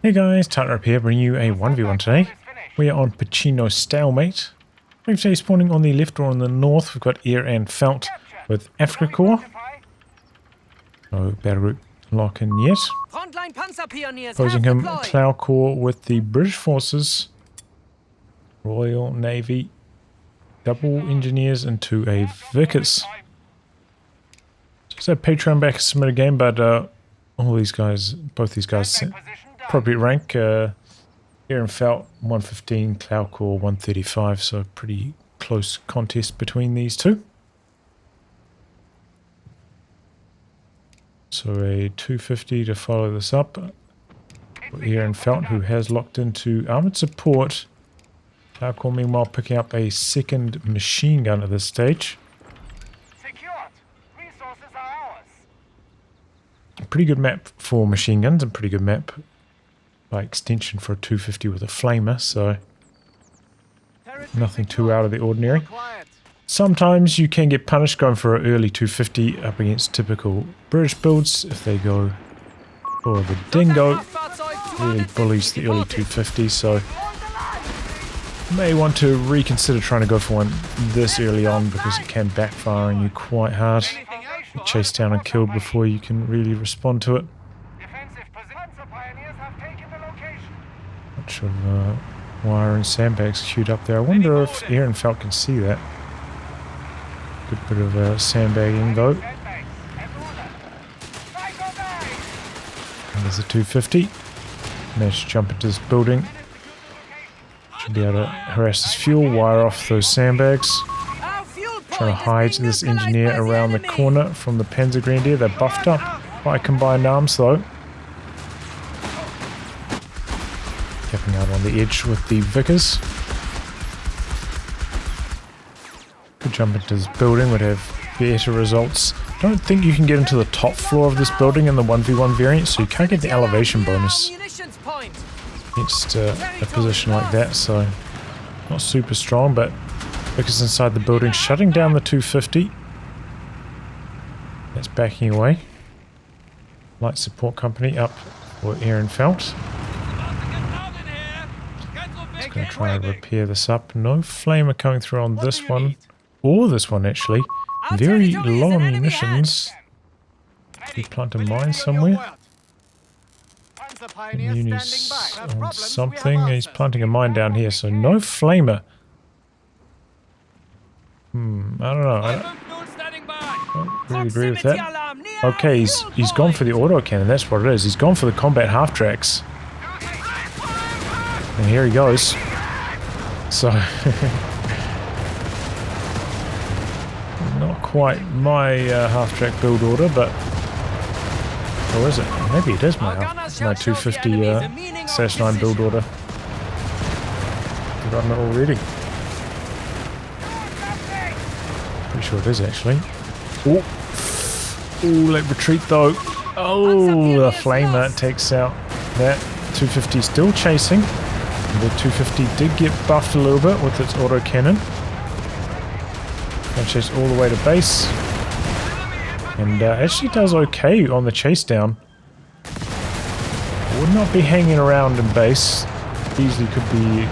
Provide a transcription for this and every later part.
Hey guys, Tightrope here, bringing you a 1v1 today. We are on Pachino Stalemate. We've today spawning on the left or on the north. We've got Airandfelt with Afrika Korps. No battle group lock in yet. Opposing him, CloudCore with the British Forces, Royal Navy, double engineers into a Vickers. Just a Patreon back submitted game, but all these guys, both these guys, appropriate rank. Airandfelt 115, CloudCore 135, so pretty close contest between these two. So a 250 to follow this up. Airandfelt, who has locked into armored support. CloudCore meanwhile picking up a second machine gun at this stage. A pretty good map for machine guns, and pretty good map by extension for a 250 with a flamer, so nothing too out of the ordinary. Sometimes you can get punished going for an early 250 up against typical British builds if they go for the dingo. Really bullies the early 250, so you may want to reconsider trying to go for one this early on because it can backfire on you quite hard. Get chased down and killed before you can really respond to it. Bunch of wire and sandbags queued up there. I wonder if Airandfelt can see that. Good bit of sandbagging though. And there's a 250. Managed to jump into this building. Should be able to harass this fuel, wire off those sandbags. Trying to hide this engineer around the corner from the Panzer Grenadier. They're buffed up by combined arms though. Capping out on the edge with the Vickers. Could jump into this building, would have better results. Don't think you can get into the top floor of this building in the 1v1 variant, so you can't get the elevation bonus against a position like that, so not super strong, but Vickers inside the building, shutting down the 250. That's backing away. Light support company up for Airandfelt. Just going to try and repair this up. No flamer coming through on this one. Or this one, actually. Very low on munitions. He plant a mine somewhere. Muni's on something. He's planting a mine down here, so no flamer. I don't know. I don't really agree with that. Okay, he's gone for the autocannon. That's what it is. He's gone for the combat half tracks. And here he goes. So, not quite my half-track build order, but or is it? Maybe it is my 250 Sash 9 build order. Forgotten it already. Pretty sure it is actually. Oh, let retreat though. Oh, the flamer takes out that 250. Still chasing. The 250 did get buffed a little bit with its autocannon. And chase all the way to base. And actually does okay on the chase down. Would not be hanging around in base. Easily could be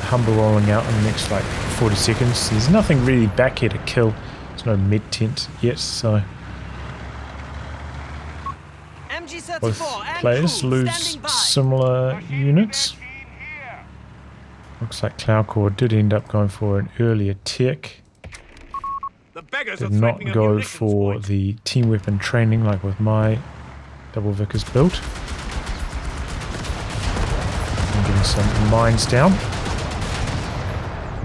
humble rolling out in the next like 40 seconds. There's nothing really back here to kill. There's no mid tent yet, so both players lose similar units. Looks like CloudCore did end up going for an earlier tech. Did not go for the team weapon training like with my double Vickers build. I'm getting some mines down.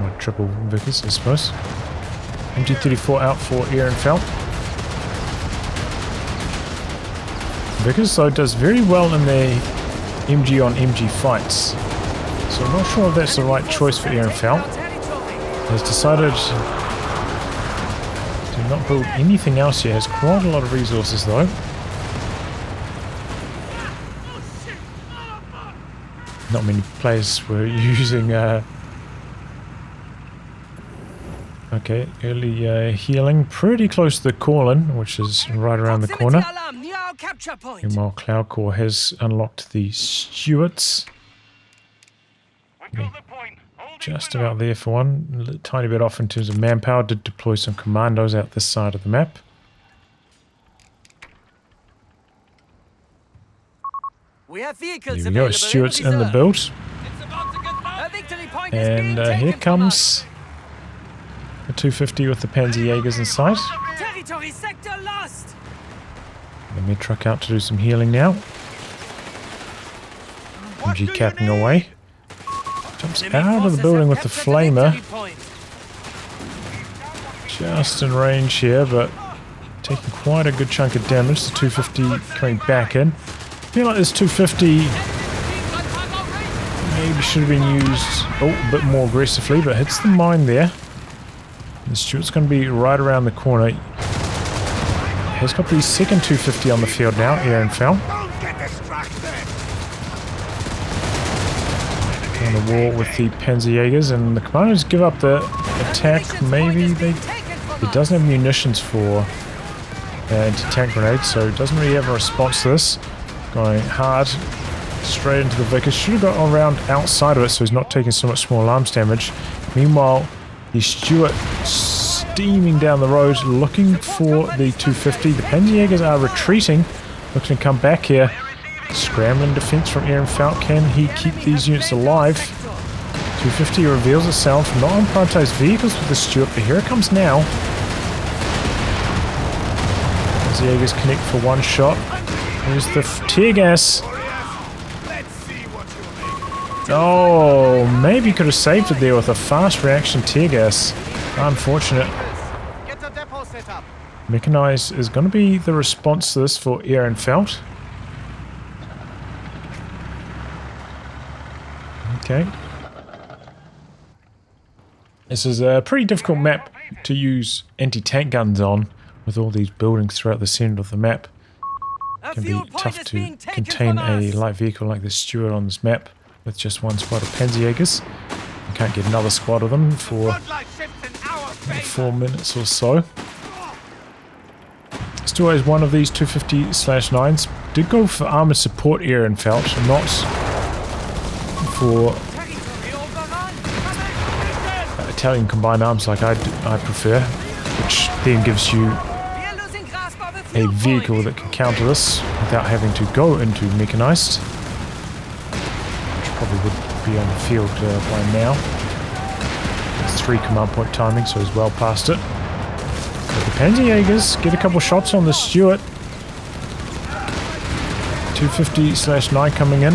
My triple Vickers, I suppose. MG34 out for Airandfelt. Vickers though does very well in their MG on MG fights. So I'm not sure if that's the right choice for Airandfelt. Has decided to not build anything else yet. Has quite a lot of resources though. Not many players were using okay, early healing. Pretty close to the call-in, which is right around the corner. our capture point. Meanwhile, CloudCore has unlocked the Stuarts. Just about there for one. A tiny bit off in terms of manpower. Did deploy some commandos out this side of the map. We have vehicles There we go, Stuarts in the build. And here comes the 250 with the Panzerjägers in sight. Territory sector lost. The med truck out to do some healing now. MG capping away. Jumps out of the building with the flamer. Just in range here, but taking quite a good chunk of damage. The 250 coming back in. I feel like this 250 maybe should have been used a bit more aggressively, but hits the mine there. The Stuart's going to be right around the corner. He's got the second 250 on the field now, Airandfelt. On the wall with the Panzerjägers, and the commandos give up the attack. Maybe he doesn't have munitions for anti-tank grenades, so doesn't really have a response to this. Going hard straight into the Vickers. Should have got around outside of it so he's not taking so much small arms damage. Meanwhile, the Stuart steaming down the road looking for the 250. The Panzerjägers are retreating, looking to come back here. Scrambling defense from Airandfelt. Can he keep these units alive? 250 reveals itself. Not on prioritized vehicles with the Stuart, but here it comes now. Panzerjägers connect for one shot. There's the tear gas. Oh, maybe could have saved it there with a fast reaction tear gas. Unfortunate. Mechanized is going to be the response to this for Airandfelt. Okay. This is a pretty difficult map to use anti-tank guns on with all these buildings throughout the center of the map. It can be tough to contain a light vehicle like the Stuart on this map with just one squad of Panzerjägers. You can't get another squad of them for 4 minutes or so. Still has one of these 250/9s. Did go for armored support Airandfelt, not for Italian combined arms like I prefer, which then gives you a vehicle that can counter this without having to go into mechanized, which probably would be on the field by now. It's 3 command point timing, so he's well past it. But the Panzerjägers get a couple shots on the Stuart. 250/9 coming in.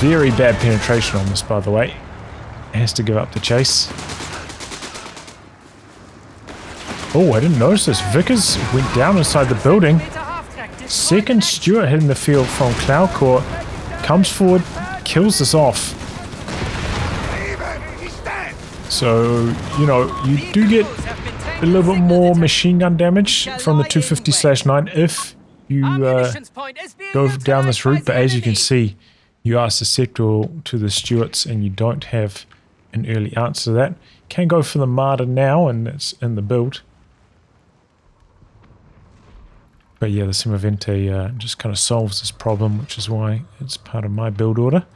Very bad penetration on this, by the way. Has to give up the chase. Oh, I didn't notice this. Vickers went down inside the building. Second Stuart hitting the field from CloudCore. Comes forward, kills this off. So, you know, you do get a little bit more machine gun damage from the 250/9 if you go down this route. But as you can see, you are susceptible to the Stuarts and you don't have an early answer to that. Can go for the Marder now, and it's in the build. But yeah, the Semovente just kind of solves this problem, which is why it's part of my build order.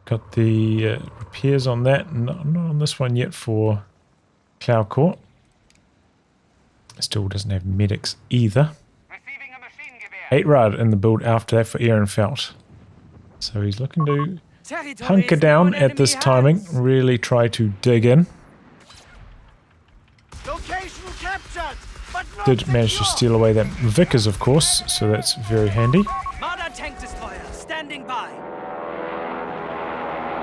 Got the repairs on that, not on this one yet for CloudCore. Still doesn't have medics either. 8 rad in the build after that for Airandfelt. So he's looking to hunker down at this timing, really try to dig in. Did manage to steal away that Vickers, of course, so that's very handy.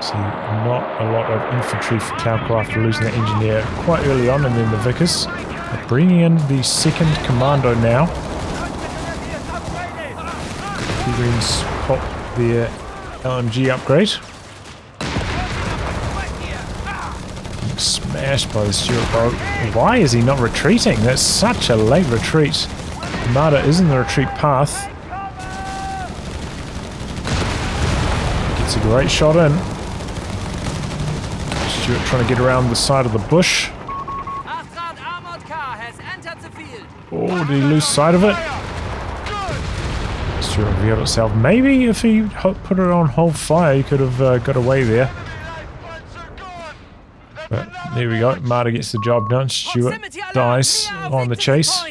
See, not a lot of infantry for CloudCore after losing the engineer quite early on, and then the Vickers. But bringing in the second commando now. Greens pop their LMG upgrade. Smashed by the Stuart boat. Why is he not retreating? That's such a late retreat. Marder is in the retreat path. Gets a great shot in. Stuart trying to get around the side of the bush. Oh, did he lose sight of it? Stuart revealed itself. Maybe if he put it on hold fire, he could have got away there. But there we go. Marta gets the job done. Stuart dies on the chase.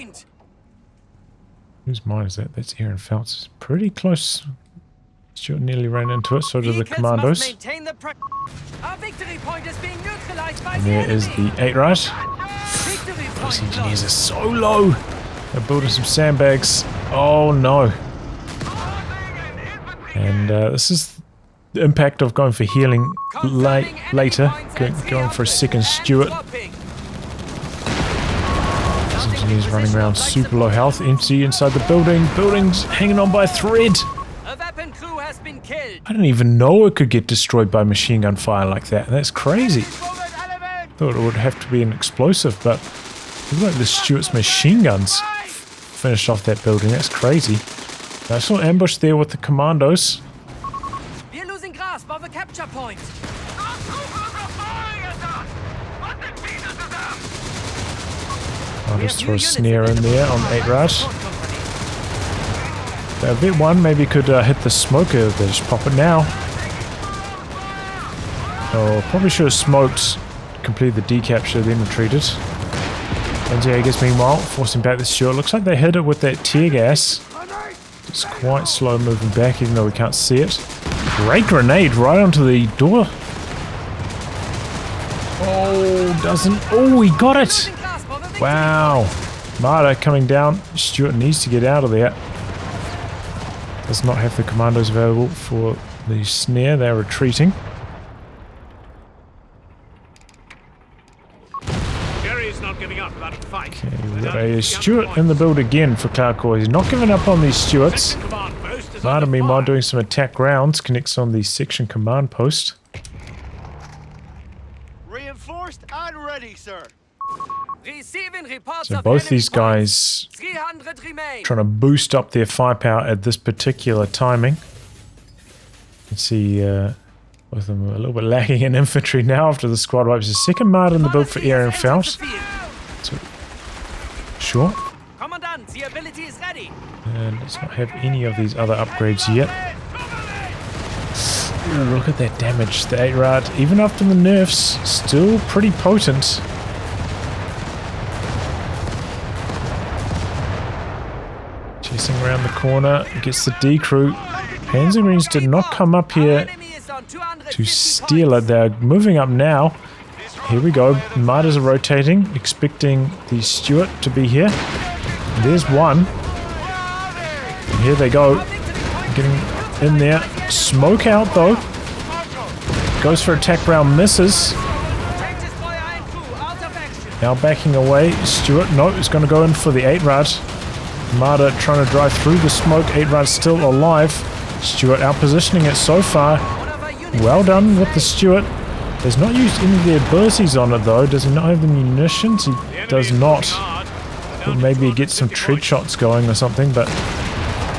Whose mine is that? That's Airandfelt's. It's pretty close. Stuart nearly ran into it. So did the commandos. And there is the 8 right. Those engineers are so low. They're building some sandbags. Oh no. And this is the impact of going for healing later. Going for a second Stuart. Those engineers running around super low health. Empty inside the building. Buildings hanging on by a thread. I didn't even know it could get destroyed by machine gun fire like that. That's crazy. Thought it would have to be an explosive, but look like the Stuart's machine guns finished off that building. That's crazy. Nice little ambush there with the commandos. We're losing grasp of a capture point. I'll just throw a snare in there on 8 right. Bit 1 maybe could hit the smoker. They just pop it now. Oh, probably should have smoked, completed the decapture, then retreated. And Jaegers meanwhile forcing back the Stuart. Looks like they hit it with that tear gas. It's quite slow moving back even though we can't see it. Great grenade right onto the door. Oh, doesn't... Oh, he got it! Wow. Marta coming down. Stuart needs to get out of there. Does not have the commandos available for the snare. They're retreating. Okay, we've got a Stuart in the build again for CloudCore. He's not giving up on these Stuarts. Marta, meanwhile, doing some attack rounds. Connects on the section command post. Reinforced and ready, sir. So both these guys trying to boost up their firepower at this particular timing. You can see both of them are a little bit lacking in infantry now after the squad wipes. The second Marta in the build for Airandfelt. So, sure. And let's not have any of these other upgrades yet. Ooh, look at that damage. The 8 rad, even after the nerfs, still pretty potent. Chasing around the corner, gets the D crew. Panzergreens did not come up here to steal it. They're moving up now. Here we go. Martas are rotating, expecting the Stuart to be here. There's one. And here they go. Getting in there. Smoke out though. Goes for attack round, misses. Now backing away. Stuart, no, is going to go in for the 8 rad. Marta trying to drive through the smoke. 8 rad still alive. Stuart out positioning it so far. Well done with the Stuart. Has not used any of the abilities on it though. Does he not have the munitions? He does not. But maybe he gets some tread shots going or something, but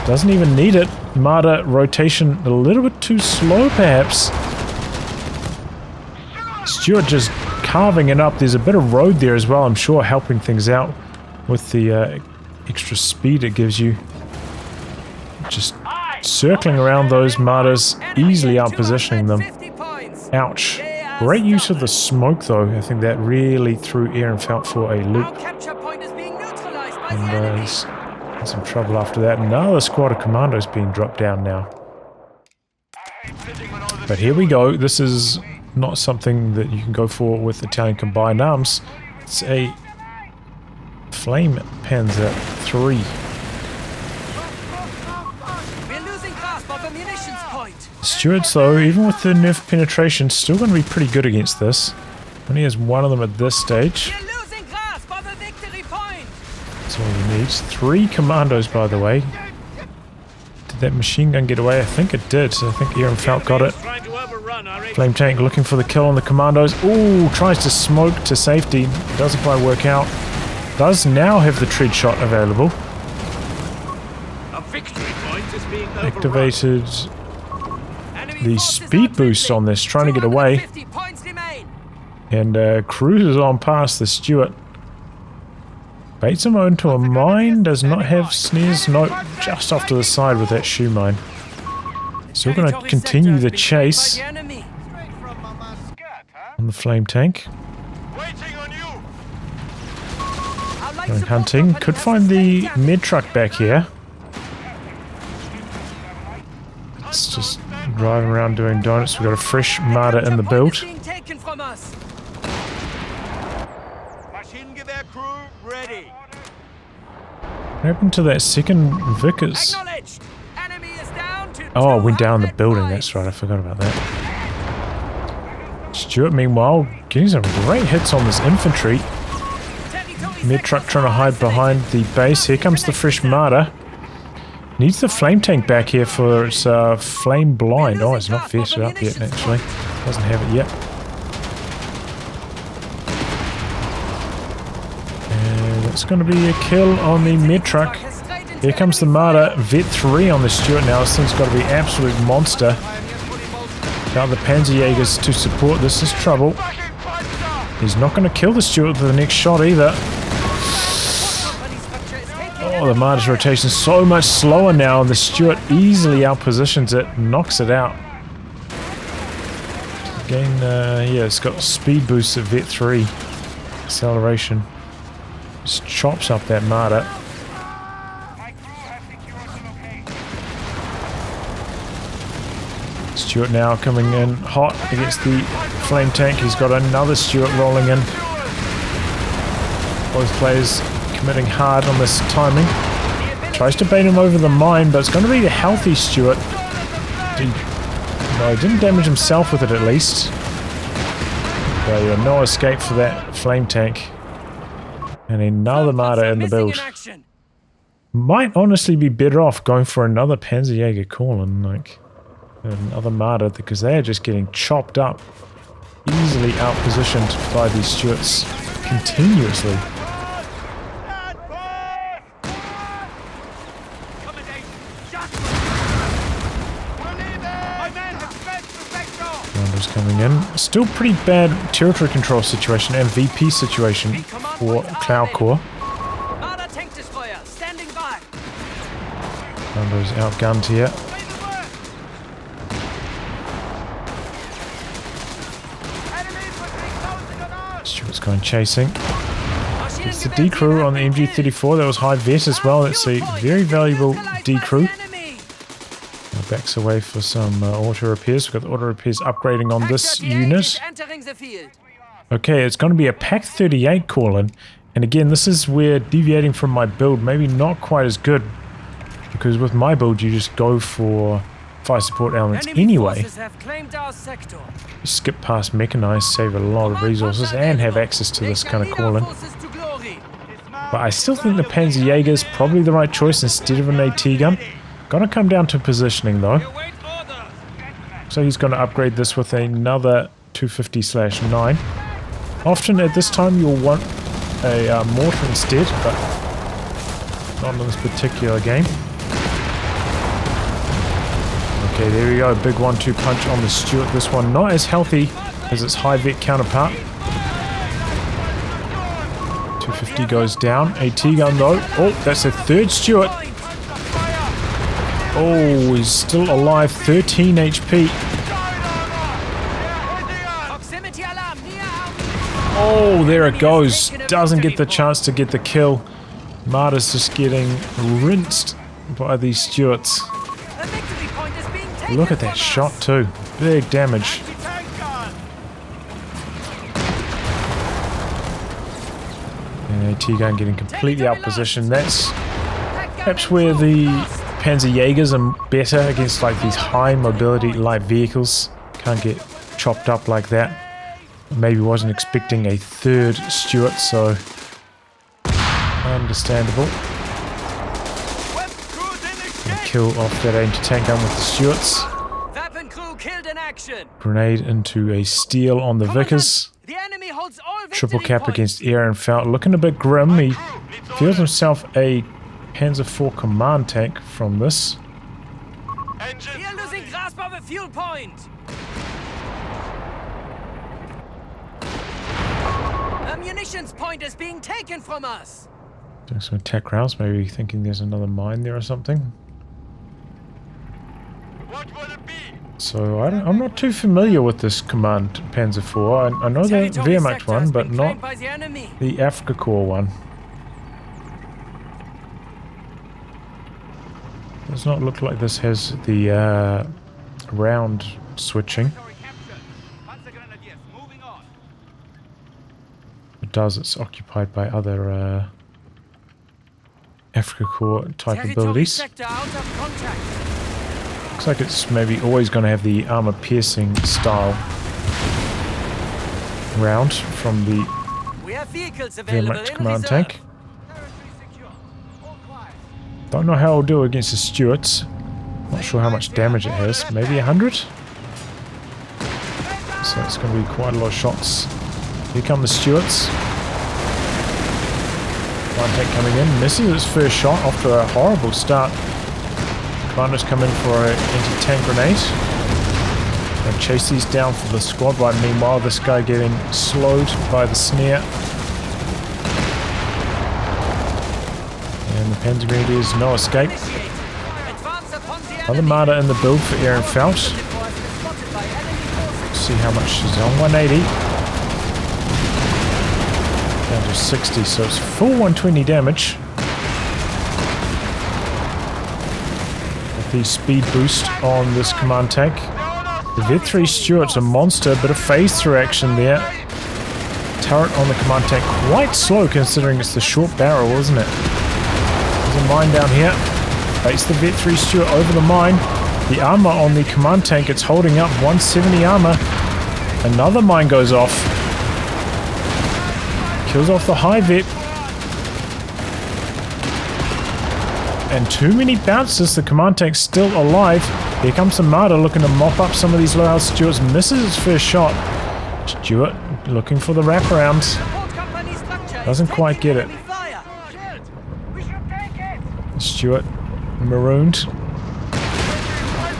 doesn't even need it. Marta rotation a little bit too slow perhaps. Stuart just carving it up. There's a bit of road there as well, I'm sure, helping things out with the extra speed it gives you. Just circling around those Martas, easily out positioning them. Ouch. Great use of the smoke though. I think that really threw Airandfelt for a loop. And he's in some trouble after that. Another squad of commandos being dropped down now. But here we go. This is not something that you can go for with Italian combined arms. It's a Flame Panzer 3. Stuarts though, even with the nerf penetration, still going to be pretty good against this. Only has one of them at this stage. That's all he needs. 3 commandos, by the way. Did that machine gun get away? I think it did. I think Airandfelt got it. Flame tank looking for the kill on the commandos. Ooh, tries to smoke to safety. Doesn't quite work out. Does now have the tread shot available. Activated the speed boost on this, trying to get away. And cruises on past the Stuart. Baits him into a mine, does not have snares. No, just off to the side with that shoe mine. Still going to continue the chase on the flame tank. Going hunting. Could find the med truck back here. It's just driving around doing donuts. We've got a fresh martyr in the build. What happened to that second Vickers? Oh, it went down the building. That's right. I forgot about that. Stuart, meanwhile, getting some great hits on this infantry. Med truck trying to hide behind the base. Here comes the fresh martyr. Needs the flame tank back here for its flame blind. Oh, it's not vested up yet, actually. Doesn't have it yet. And it's going to be a kill on the med truck. Here comes the martyr. Vet 3 on the Stuart now. This thing's got to be an absolute monster. Got the Panzerjägers to support. This is trouble. He's not going to kill the Stuart with the next shot either. Oh, the martyr's rotation is so much slower now, and the Stuart easily outpositions it, knocks it out. Again, yeah, it's got speed boost at Vet 3. Acceleration. Just chops up that martyr. Stuart now coming in hot against the flame tank. He's got another Stuart rolling in. Both players committing hard on this timing. Tries to bait him over the mine, but it's going to be the healthy Stuart. He didn't damage himself with it at least. But yeah, no escape for that flame tank. And another martyr in the build. Might honestly be better off going for another Panzerjäger call and like another martyr, because they are just getting chopped up, easily outpositioned by these Stuarts continuously. Commandos coming in. Still pretty bad territory control situation and VP situation for CloudCore. Commandos outgunned here. Stuart's going chasing. It's the D-crew on the MG34. That was high vet as well. It's a very valuable D-crew. Backs away for some auto repairs. We've got the auto repairs upgrading on this unit. Okay, it's going to be a Pack 38 call-in. And again, this is where deviating from my build, maybe not quite as good. Because with my build, you just go for fire support elements anyway. Skip past mechanized, save a lot of resources, and have access to this kind of call-in. But I still think the Panzerjäger is probably the right choice instead of an AT gun. Gonna come down to positioning though. So he's gonna upgrade this with another 250/9. Often at this time you'll want a mortar instead, but not in this particular game. Okay, there we go. Big 1-2 punch on the Stuart. This one not as healthy as its high vet counterpart. 250 goes down. AT gun though. Oh, that's a third Stuart. Oh, he's still alive. 13 HP. Oh, there it goes. Doesn't get the chance to get the kill. Martyr's just getting rinsed by these Stuarts. Look at that shot too. Big damage. And AT gun getting completely out of position. That's perhaps where the Panzerjägers are better against like these high mobility light vehicles. Can't get chopped up like that. Maybe wasn't expecting a third Stuart, so understandable. Kill off that anti-tank gun with the Stuarts. Grenade into a steal on the Vickers. Triple cap against Airandfelt. Looking a bit grim. He feels himself a Panzer IV command tank from this. We are losing grasp of a fuel point. A munitions point is being taken from us. Doing some attack rounds, maybe thinking there's another mine there or something. What will it be? So I'm not too familiar with this command Panzer IV. I know the Wehrmacht one, but not the Afrika Korps one. Does not look like this has the round switching. It does, it's occupied by other Afrika Korps type abilities. Looks like it's maybe always going to have the armor piercing style round from the Wehrmacht command tank. Don't know how it'll do against the Stuarts. Not sure how much damage it has. Maybe 100? So it's going to be quite a lot of shots. Here come the Stuarts. Command tank coming in. Misses its first shot after a horrible start. Commanders come in for an anti-tank grenade. And chase these down for the squad ride. Meanwhile, this guy getting slowed by the snare. And the Panzer Grenadiers, no escape. Another Marder in the build for Airandfelt. See how much is on. 180. Down to 60, so it's full 120 damage. With the speed boost on this command tank. The V3 Stuart's a monster, bit of phase through action there. Turret on the command tank, quite slow considering it's the short barrel, isn't it? There's a mine down here. Baits the V3 Stuart over the mine. The armor on the command tank, it's holding up 170 armor. Another mine goes off. Kills off the high vet. And too many bounces. The command tank's still alive. Here comes the Marder looking to mop up some of these low-health Stuarts. Misses its first shot. Stuart looking for the wraparound. Doesn't quite get it. Stuart marooned.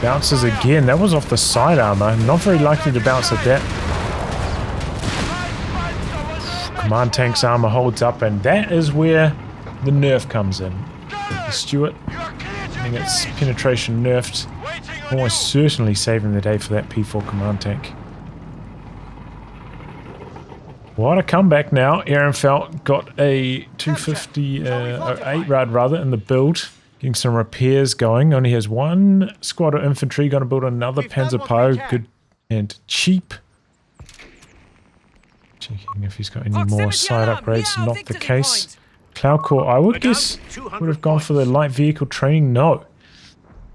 Bounces again. That was off the side armor. Not very likely to bounce at that. Command tank's armor holds up, and that is where the nerf comes in. The Stuart getting its penetration nerfed, almost certainly saving the day for that P4 command tank. What a comeback now. Airandfelt got a 250, 8 rad rather, in the build. Getting some repairs going. Only has one squad of infantry. Going to build another Panzer Pyro. Good and cheap. Checking if he's got any more side upgrades. Not the case. CloudCore, I would guess, would have gone for the light vehicle training. No.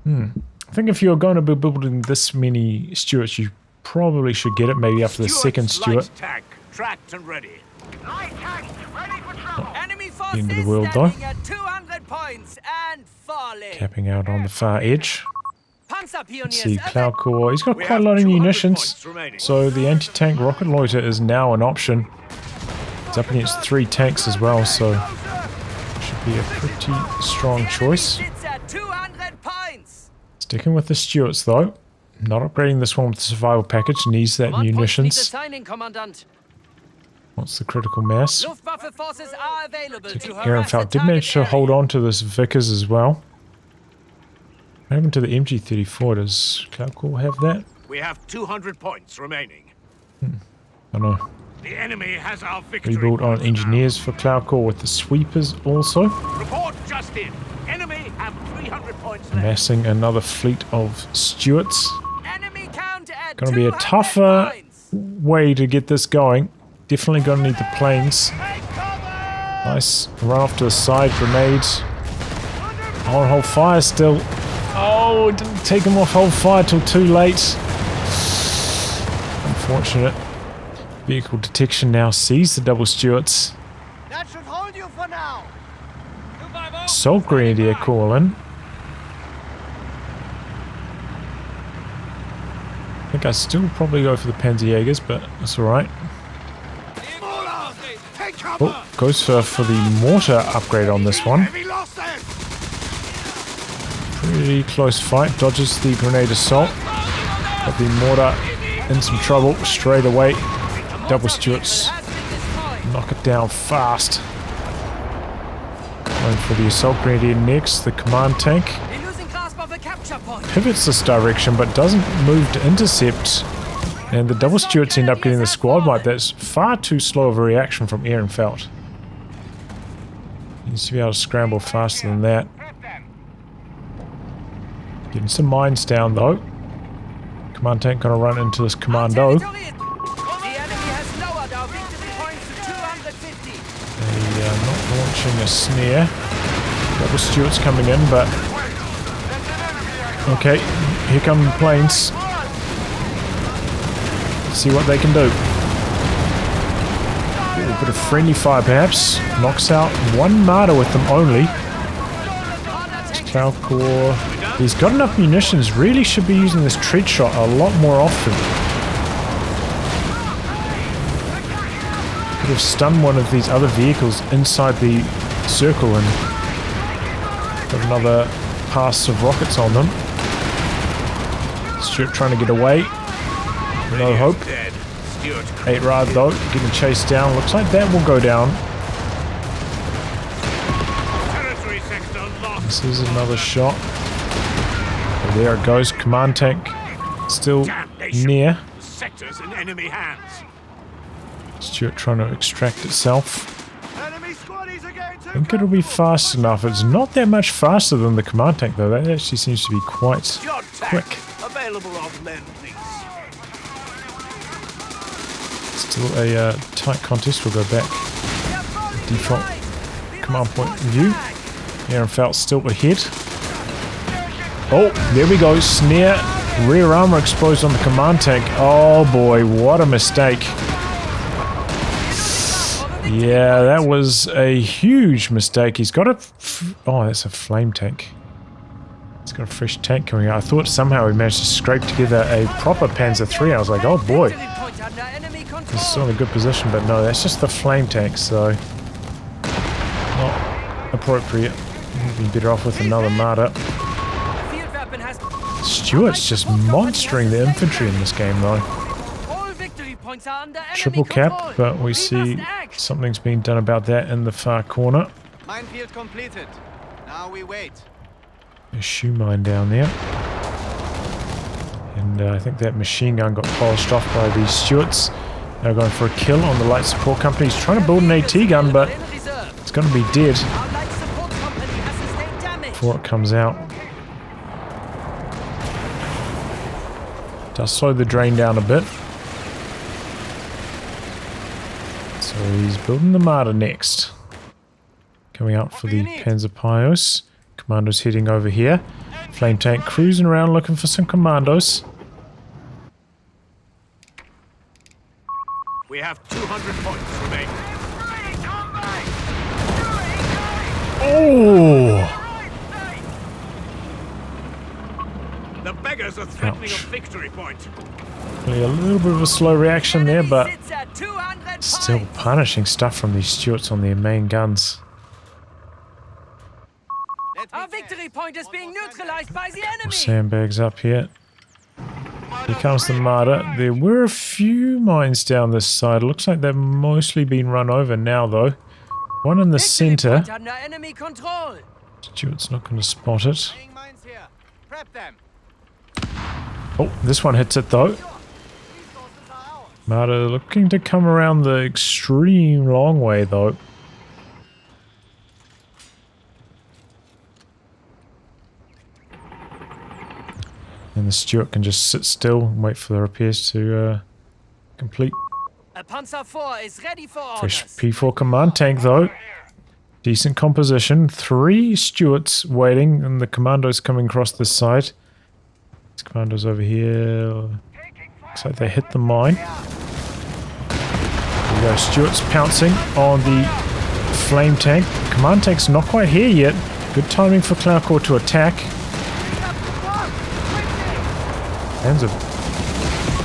I think if you're going to be building this many Stuarts, you probably should get it maybe after the second Stuart. Tracked and ready. End of the world though. Capping out on the far edge. Let's see, CloudCore. He's got quite a lot of munitions, so the anti-tank rocket loiter is now an option. It's up against 3 tanks as well, so should be a pretty strong choice. Sticking with the Stuarts though. Not upgrading this one with the survival package. Needs that munitions. What's the critical mass? Airandfelt did manage to hold on to this Vickers as well. What happened to the MG34? Does CloudCore have that? We have 200 points remaining. I don't know. The enemy has our victory. Rebuild on engineers for CloudCore with the sweepers also. Report just in. Enemy have 300 points left. Amassing another fleet of Stuarts. Enemy count at Gonna be a tougher way to get this going. Definitely gonna need the planes. Nice run off to the side, grenades. On hold fire still. Oh, it didn't take him off hold fire till too late. Unfortunate. Vehicle detection now sees the double Stuarts. That should hold you for now. Assault Grenadier call in. I think I still probably go for the Panzerjägers, but that's alright. Oh, goes for the mortar upgrade on this one. Pretty close fight. Dodges the grenade assault. Got the mortar in some trouble straight away. Double Stuarts knock it down fast. Going for the assault grenadier next. The command tank We're losing grasp of the capture point. pivots this direction but doesn't move to intercept. And the double Stuarts end up getting the squad wipe. That's far too slow of a reaction from Airandfelt. Needs to be able to scramble faster than that. Getting some mines down though. Command tank gonna run into this commando. The enemy has lowered our victory points to 250. They are not launching a snare. Double Stuarts coming in, but okay, here come the planes. Let's see what they can do. Ooh, a bit of friendly fire perhaps. Knocks out one martyr with them only. It's CloudCore. He's got enough munitions. Really should be using this treat shot a lot more often. Could have stunned one of these other vehicles inside the circle and got another pass of rockets on them. Stuart trying to get away. No hope. 8 Rad though, getting chased down. Looks like that will go down. This is another shot. Oh, there it goes. Command tank still near. Sectors in enemy hands. Stuart trying to extract itself. Enemy squaddies are going to I think it'll be fast enough. It's not that much faster than the command tank though. That actually seems to be quite quick. Available on lend, please. Still a tight contest. We'll go back. Default command point view. Airandfelt still ahead. Oh, there we go. Snare. Rear armor exposed on the command tank. Oh boy, what a mistake. Yeah, that was a huge mistake. He's got a... oh, that's a flame tank. He's got a fresh tank coming out. I thought somehow he managed to scrape together a proper Panzer III. I was like, oh boy. This is still in a good position, but no, that's just the flame tank, so... not appropriate. He'd be better off with another martyr. Stuart's just monstering the infantry in this game, though. Triple cap, but we see something's being done about that in the far corner. Minefield completed. Now we wait. A shoe mine down there. And I think that machine gun got polished off by the Stuarts. Now going for a kill on the light support company. He's trying to build an AT gun, but it's going to be dead before it comes out. Does slow the drain down a bit. So he's building the martyr next. Coming out for the Panzer Pios. Commandos heading over here. Flame tank cruising around looking for some commandos. We have 200 points remaining. Oh! The beggars are threatening Ouch. a victory point. Really a little bit of a slow reaction there, but still punishing stuff from these Stuarts on their main guns. Our victory point is being neutralized by the enemy. Sandbags up here. Here comes the martyr. There were a few mines down this side. Looks like they've mostly been run over now, though. One in the center. Enemy control. Stuart's not going to spot it. Mines here. Prep them. Oh, this one hits it, though. Martyr looking to come around the extreme long way, though. And the Stuart can just sit still and wait for the repairs to complete. A Panzer IV is ready for orders. Fresh P4 command tank, though. Decent composition. 3 Stuarts waiting, and the commandos coming across this side. These commandos over here. Looks like they hit the mine. There we go. Stuarts pouncing on the flame tank. Command tank's not quite here yet. Good timing for CloudCore to attack. Panzer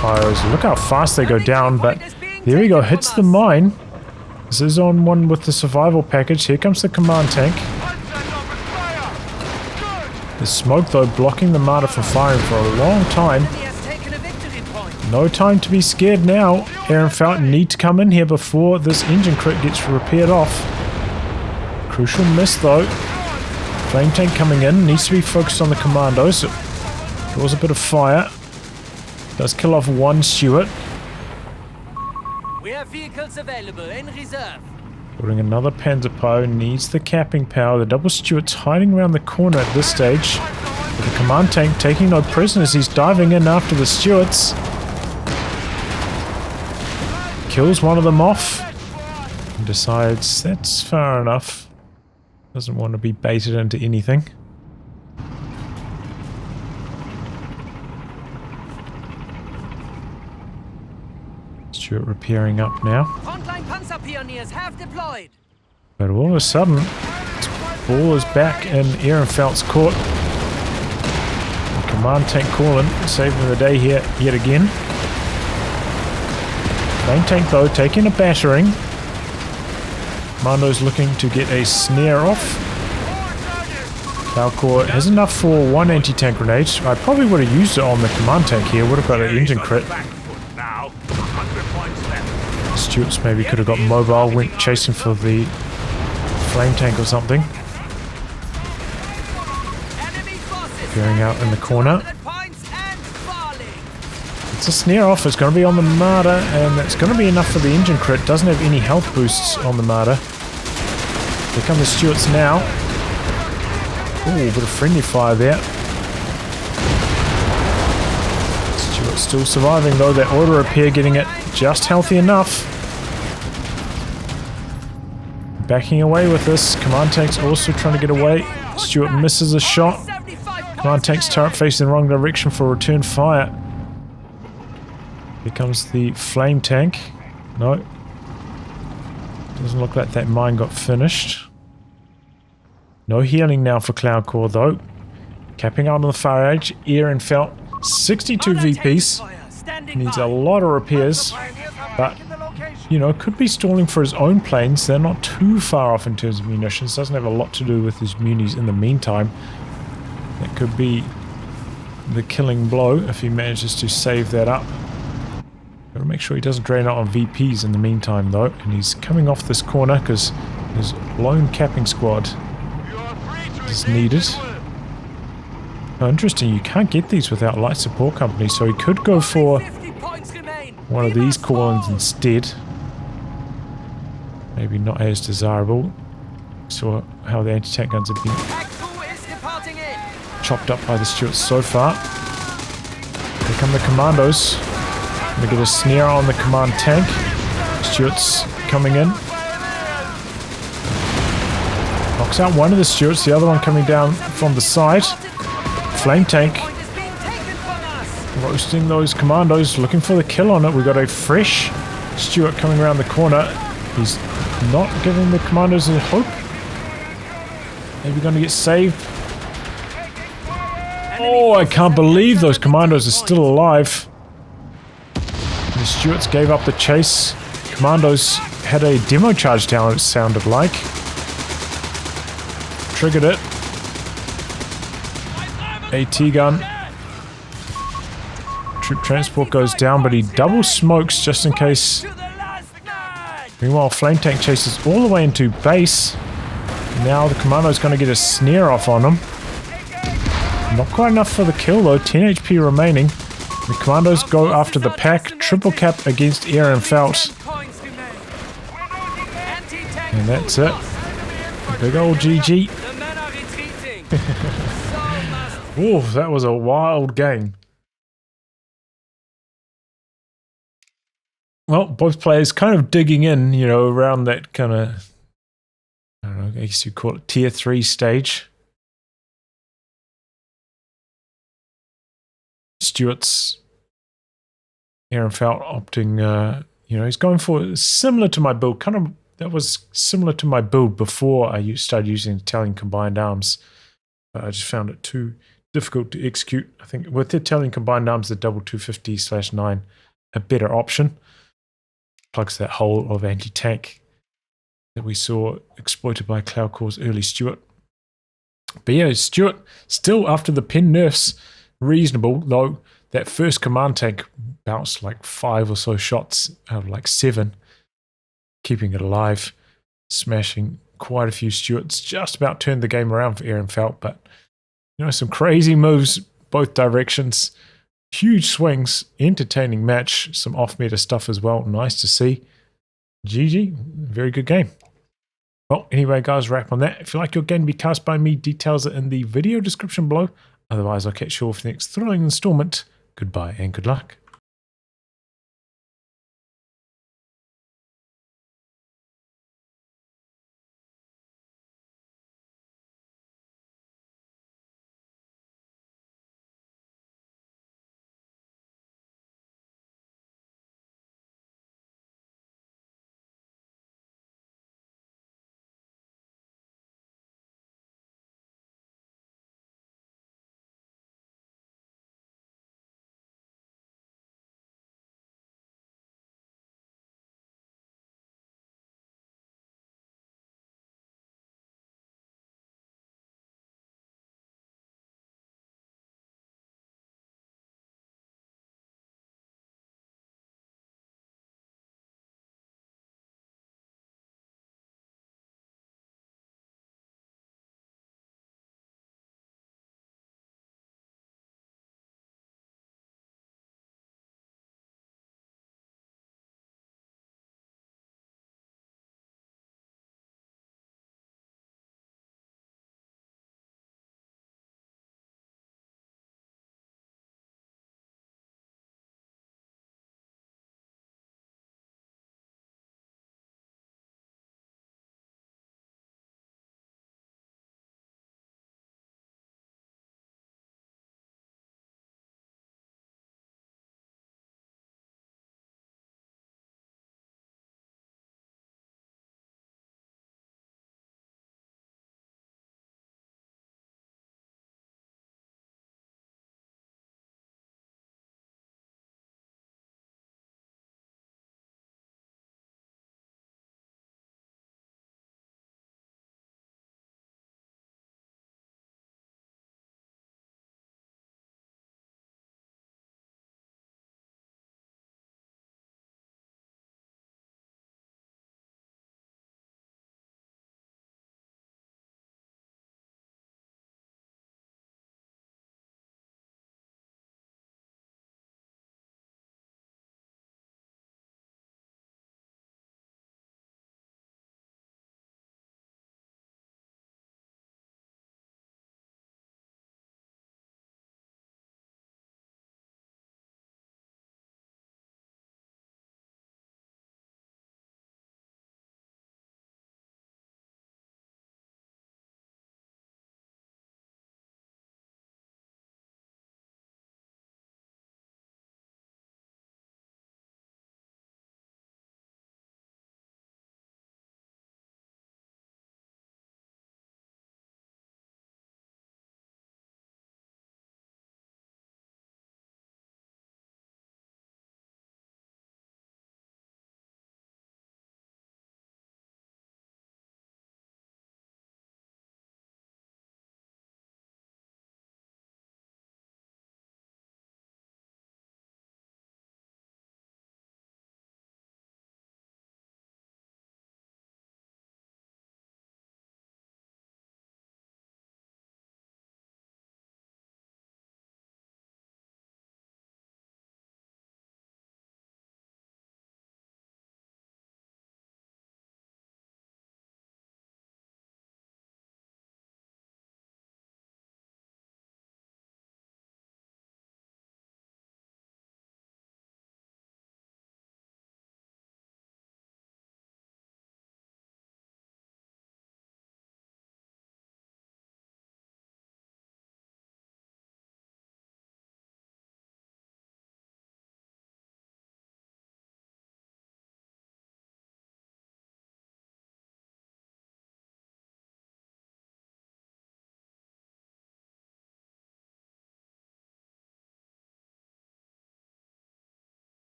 Pios. Look how fast they go down, but there we go. Hits the mine. This is on one with the survival package. Here comes the command tank. The smoke, though, blocking the martyr from firing for a long time. No time to be scared now. Airandfelt need to come in here before this engine crit gets repaired off. Crucial miss though. Flame tank coming in. Needs to be focused on the commandos. It draws a bit of fire. Does kill off one Stuart. We have vehicles available in reserve. Building another Panzerpau. Needs the capping power. The double Stuart's hiding around the corner at this stage. With the command tank taking no prisoners. He's diving in after the Stuarts. Kills one of them off. And decides that's far enough. Doesn't want to be baited into anything. Stuart repairing up now. Frontline Panzer Pioneers have deployed. But all of a sudden, this ball is back in Airandfelt's court. The command tank calling, saving the day here yet again. Flame tank though, taking a battering. Commando's looking to get a snare off. CloudCore has enough for one anti-tank grenade. I probably would have used it on the command tank here. Would have got an engine crit. Stuarts maybe could have got mobile, went chasing for the flame tank or something. Going out in the corner. It's a snare off. It's going to be on the Marder, and that's going to be enough for the engine crit. Doesn't have any health boosts on the Marder. Here come the Stuarts now. Ooh, a bit of friendly fire there. Stuart's still surviving though. That auto repair getting it just healthy enough. Backing away with this. Command tank's also trying to get away. Stuart misses a shot. Command tank's turret facing the wrong direction for return fire. Here comes the flame tank. No. Doesn't look like that mine got finished. No healing now for CloudCore though. Capping out on the far edge. Airandfelt. 62 VPs. Needs a lot of repairs. But, you know, could be stalling for his own planes. They're not too far off in terms of munitions. Doesn't have a lot to do with his munis in the meantime. That could be the killing blow if he manages to save that up. Gotta make sure he doesn't drain out on VPs in the meantime though. And he's coming off this corner because his lone capping squad is needed. Oh, interesting, you can't get these without light support company, so he could go for one of these call-ins instead. Maybe not as desirable. Saw how the anti-tank guns have been chopped up by the Stuarts so far. Here come the commandos. They get a snare on the command tank. Stuarts coming in. Knocks out one of the Stuarts, the other one coming down from the side. Flame tank roasting those commandos, looking for the kill on it. We got a fresh Stuart coming around the corner. He's not giving the commandos a hope. Maybe going to get saved. Oh, I can't believe those commandos are still alive. The Stuarts gave up the chase. Commandos had a demo charge down, it sounded like. Triggered it. AT gun. Troop transport goes down, but he double smokes just in case. Meanwhile, flame tank chases all the way into base. Now the commando's going to get a snare off on him. Not quite enough for the kill though. 10 HP remaining. The commandos go after the pack. Triple cap against Airandfelt. And that's it. Big old GG. Oh, that was a wild game. Well, both players kind of digging in, you know, around that kind of, I don't know, I guess you call it tier 3 stage. Stuart's Airandfelt opting, you know, he's going for similar to my build, kind of, that was similar to my build before I started using Italian combined arms. I just found it too difficult to execute. I think with the Italian combined arms, the double 250/9, a better option. Plugs that hole of anti-tank that we saw exploited by CloudCore's early Stuart. But yeah, Stuart, still after the pin nerfs, reasonable, though that first command tank bounced like 5 or so shots out of like 7, keeping it alive, smashing quite a few Stuarts. Just about turned the game around for Airandfelt, but you know, some crazy moves both directions. Huge swings, entertaining match, some off-meta stuff as well. Nice to see. GG, very good game. Well, anyway, guys, wrap on that. If you like your game to be cast by me, details are in the video description below. Otherwise, I'll catch you all for the next thrilling installment. Goodbye and good luck.